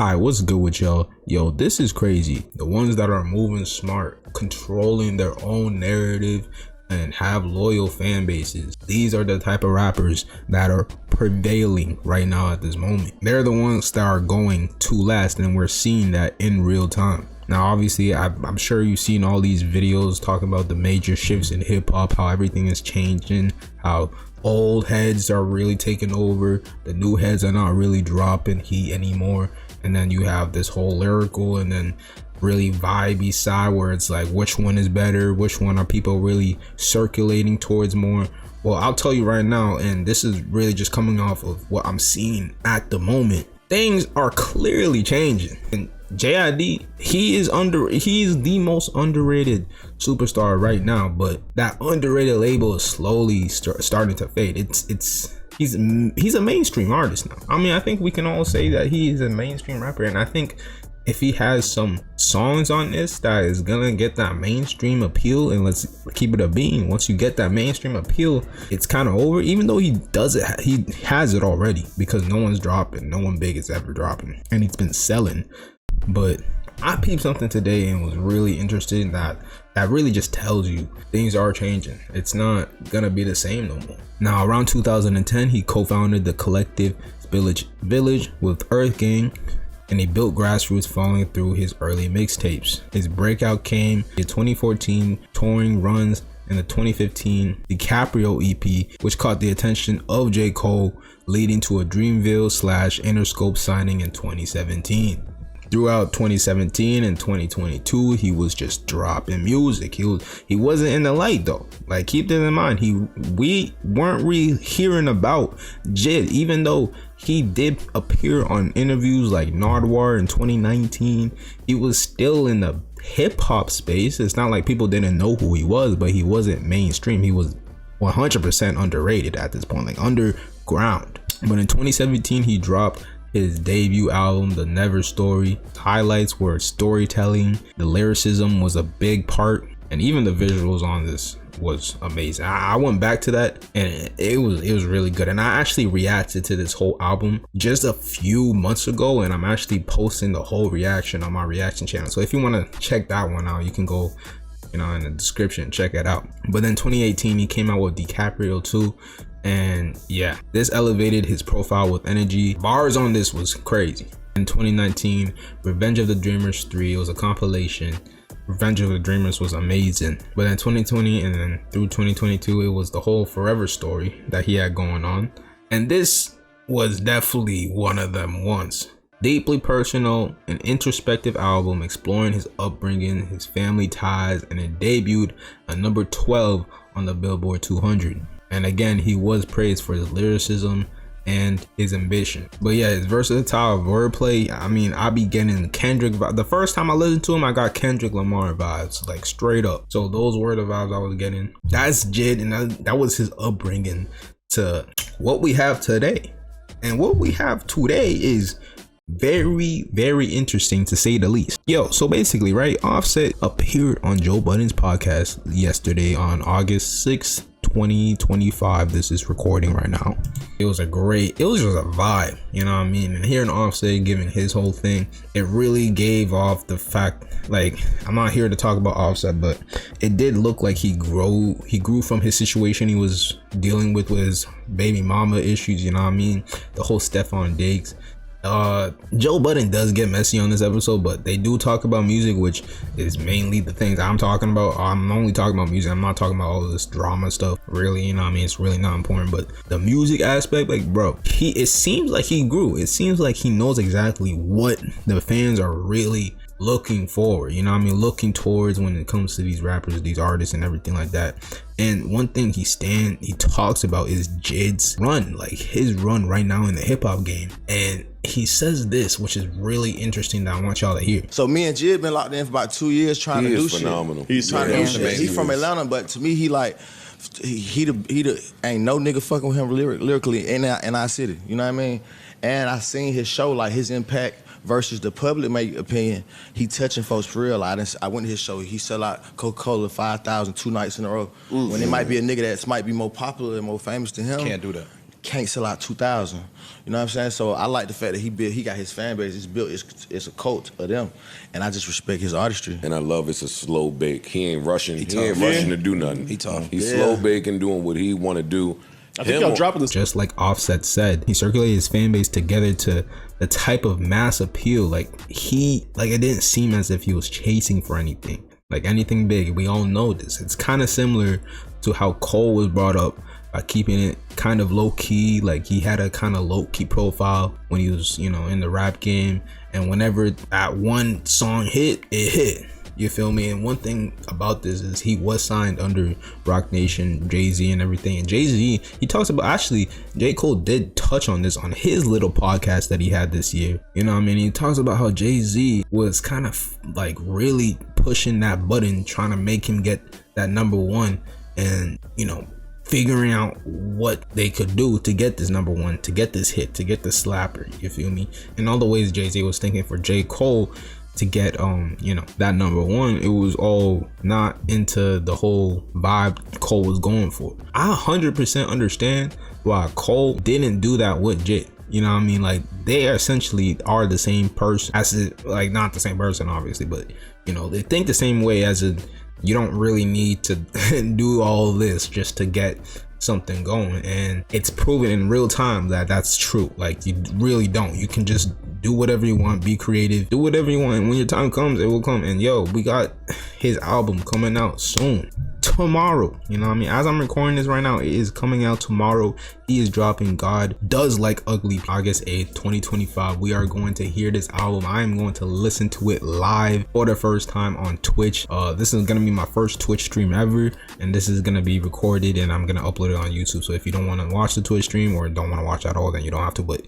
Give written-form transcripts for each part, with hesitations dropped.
Alright, what's good with y'all? Yo, this is crazy. The ones that are moving smart, controlling their own narrative, and have loyal fan bases. These are the type of rappers that are prevailing right now at this moment. They're the ones that are going to last, and we're seeing that in real time. Now, obviously, I'm sure you've seen all these videos talking about the major shifts in hip hop, how everything is changing, how old heads are really taking over, the new heads are not really dropping heat anymore. And then you have this whole lyrical and then really vibey side where it's like, which one is better? Which one are people really circulating towards more? Well, I'll tell you right now, and this is really just coming off of what I'm seeing at the moment. Things are clearly changing. And JID, he's the most underrated superstar right now, but that underrated label is slowly starting to fade. He's a mainstream artist now. I mean, I think we can all say that he is a mainstream rapper, and I think if he has some songs on this that is gonna get that mainstream appeal, and let's keep it a bean, once you get that mainstream appeal, it's kind of over. Even though he has it already, because no one's dropping, no one big is ever dropping, and he's been selling. But I peeped something today and was really interested in that really just tells you things are changing. It's not gonna be the same no more. Now, around 2010, he co-founded the collective Village with Earth Gang, and he built grassroots following through his early mixtapes. His breakout came in 2014 touring runs and the 2015 DiCaprio EP, which caught the attention of J. Cole, leading to a Dreamville/Interscope signing in 2017. Throughout 2017 and 2022, he was just dropping music. He wasn't in the light though. Like, keep that in mind. We weren't really hearing about Jid, even though he did appear on interviews like Nardwuar in 2019. He was still in the hip hop space. It's not like people didn't know who he was, but he wasn't mainstream. He was 100% underrated at this point, like underground. But in 2017, he dropped his debut album, The Never Story. Highlights were storytelling, the lyricism was a big part, and even the visuals on this was amazing. I went back to that, and it was really good. And I actually reacted to this whole album just a few months ago, and I'm actually posting the whole reaction on my reaction channel. So if you want to check that one out, you can go, in the description, check it out. But then 2018, he came out with DiCaprio 2. And yeah, this elevated his profile with energy. Bars on this was crazy. In 2019, Revenge of the Dreamers 3, it was a compilation. Revenge of the Dreamers was amazing. But in 2020 and then through 2022, it was the whole Forever story that he had going on. And this was definitely one of them ones. Deeply personal and introspective album exploring his upbringing, his family ties, and it debuted at number 12 on the Billboard 200. And again, he was praised for his lyricism and his ambition. But yeah, his versatile wordplay, I mean, I be getting Kendrick vibes. The first time I listened to him, I got Kendrick Lamar vibes, like straight up. So those were the vibes I was getting. That's Jid, and that was his upbringing to what we have today. And what we have today is very, very interesting, to say the least. Yo, so basically, right, Offset appeared on Joe Budden's podcast yesterday on August 6th, 2025. This is recording right now. It was just a vibe, you know what I mean? And hearing Offset giving his whole thing, it really gave off the fact, like, I'm not here to talk about Offset, but it did look like he grew from his situation he was dealing with his baby mama issues, you know what I mean? The whole Stephon Diggs. Joe Budden does get messy on this episode, but they do talk about music, which is mainly the things I'm talking about. I'm only talking about music. I'm not talking about all this drama stuff, really, you know what I mean? It's really not important, but the music aspect, like, bro, it seems like he grew. It seems like he knows exactly what the fans are really looking forward, you know what I mean, looking towards when it comes to these rappers, these artists, and everything like that. And one thing he talks about is Jid's run, like his run right now in the hip-hop game. And he says this, which is really interesting, that I want y'all to hear. So me and Jid been locked in for about 2 years trying to do phenomenal. Shit. He's trying to do shit. He's from Atlanta, but to me, he ain't no nigga fucking with him lyrically in our city. You know what I mean? And I seen his show, like his impact versus the public make opinion. He touching folks for real. I went to his show. He sell out Coca-Cola 5,000 2 nights in a row. When it might be a nigga that might be more popular and more famous than him. Can't do that. can't sell out 2,000. You know what I'm saying? So I like the fact that he got his fan base. It's built. It's a cult of them, and I just respect his artistry. And I love it's a slow bake. He ain't rushing. He ain't tough. rushing to do nothing. He tough. He's slow baking, doing what he want to do. I think y'all dropping this. Just like Offset said, he circulated his fan base together to the type of mass appeal. Like it didn't seem as if he was chasing for anything, like anything big. We all know this. It's kind of similar to how Cole was brought up by keeping it kind of low key. Like he had a kind of low key profile when he was, in the rap game. And whenever that one song hit, it hit. You feel me? And one thing about this is he was signed under Rock Nation, Jay-Z and everything. And Jay-Z, he talks about, actually, J. Cole did touch on this on his little podcast that he had this year. You know what I mean? He talks about how Jay-Z was kind of like really pushing that button, trying to make him get that number one, and, figuring out what they could do to get this number one, to get this hit, to get this slapper. You feel me? And all the ways Jay-Z was thinking for J. Cole to get that number one, it was all not into the whole vibe Cole was going for. I 100% understand why Cole didn't do that with Jay. You know what I mean? Like, they essentially are the same person. Not the same person, obviously, but they think the same way, as in, you don't really need to do all this just to get something going. And it's proven in real time that that's true. Like, you really don't. You can just do whatever you want, be creative, do whatever you want, and when your time comes, it will come. And we got his album coming out soon, tomorrow. You know what I mean? As I'm recording this right now, it is coming out tomorrow. He is dropping God Does Like Ugly, August 8th, 2025. We are going to hear this album. I am going to listen to it live for the first time on Twitch. This is going to be my first Twitch stream ever, and this is going to be recorded, and I'm going to upload it on YouTube. So if you don't want to watch the Twitch stream or don't want to watch at all, then you don't have to, but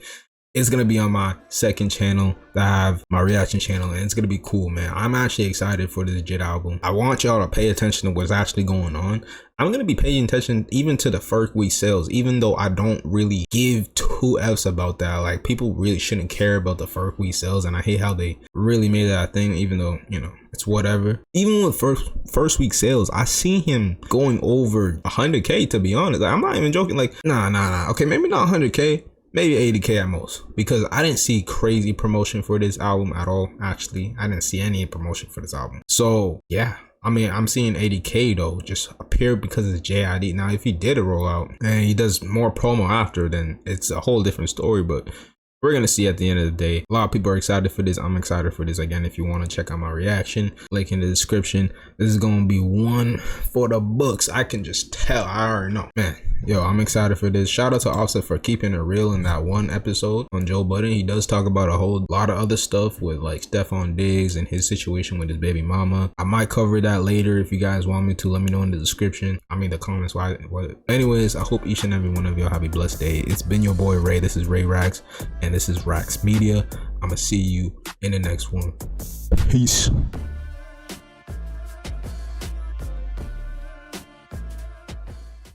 it's going to be on my second channel that I have, my reaction channel, and it's going to be cool, man. I'm actually excited for this Jit album. I want y'all to pay attention to what's actually going on. I'm going to be paying attention even to the first week sales, even though I don't really give two F's about that. Like, people really shouldn't care about the first week sales, and I hate how they really made that a thing, even though, it's whatever. Even with first week sales, I see him going over 100K, to be honest. Like, I'm not even joking. Like, nah. Okay, maybe not 100K. Maybe 80K at most, because I didn't see crazy promotion for this album at all. Actually, I didn't see any promotion for this album. So yeah, I mean, I'm seeing 80K though just appear because it's JID. Now, if he did a rollout and he does more promo after, then it's a whole different story. But we're gonna see at the end of the day. A lot of people are excited for this. I'm excited for this. Again, if you want to check out my reaction, link in the description. This is gonna be one for the books. I can just tell. I already know, man. I'm excited for this. Shout out to Offset for keeping it real in that one episode on Joe Budden. He does talk about a whole lot of other stuff with like Stephon Diggs and his situation with his baby mama. I might cover that later. If you guys want me to, let me know in the description. The comments. Anyways, I hope each and every one of y'all have a blessed day. It's been your boy Ray. This is Ray Rax, and this is Rax Media. I'm gonna see you in the next one. Peace.